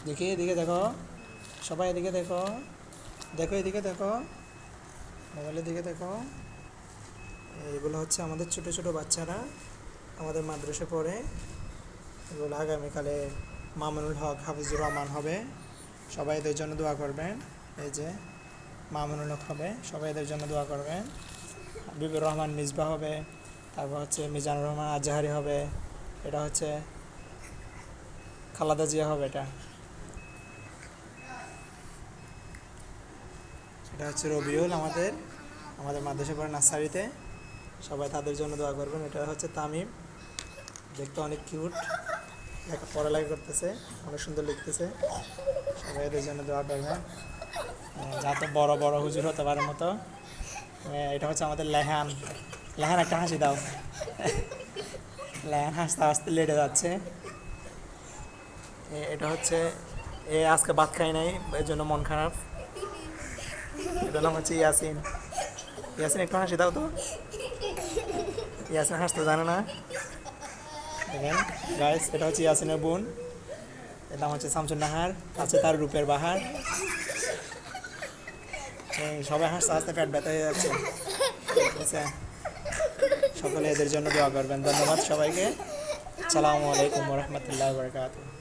দেখি এদিকে দেখো, সবাই এদিকে দেখো, দেখো এদিকে দেখো, মোবাইলের দিকে দেখো। এগুলো হচ্ছে আমাদের ছোট ছোট বাচ্চারা, আমাদের মাদ্রাসায় পড়ে। এগুলো আগামীকালে মামুনুল হক হাফিজুর রহমান হবে, সবাই এদের জন্য দোয়া করবেন। এই যে মামুনুল হক হবে, সবাই এদের জন্য দোয়া করবেন। হাবিবুর রহমান মিসবাহ হবে, তারপর হচ্ছে মিজানুর রহমান আজহারি হবে, এটা হচ্ছে খালাদা জিয়া হবে, এটা এটা হচ্ছে রবিউল, আমাদের আমাদের মাদ্রাসা পড়ে নার্সারিতে, সবাই তাদের জন্য দোয়া করবেন। এটা হচ্ছে তামিম, দেখতে অনেক কিউট, পড়ালেখা করতেছে, অনেক সুন্দর লিখতেছে, সবাই এদের জন্য দোয়া করবেন যাতে বড় বড় হুজুর হতে পারে মতো। এটা হচ্ছে আমাদের লেহান, লেহান একটা হাসি দাও। লেহান হাসতে হাসতে লেটে যাচ্ছে। এটা হচ্ছে আজকে ভাত খাই নাই, এর জন্য মন খারাপ। এটার নাম হচ্ছে ইয়াসিন। ইয়াসিন একটু হাসি দাও তো। ইয়াসিন হাসতে জানে না। দেখেন গাইস, এটা হচ্ছে ইয়াসিনের বোন, এর নাম হচ্ছে শামসুন নাহার, আছে তার রূপের বাহার। সবাই হাসতে হাসতে পেট ব্যথা হয়ে যাচ্ছে, ঠিক আছে? সকলে এদের জন্য দোয়া করবেন। ধন্যবাদ সবাইকে। আসসালামু আলাইকুম ওয়া রাহমাতুল্লাহি ওয়া বারাকাতুহু।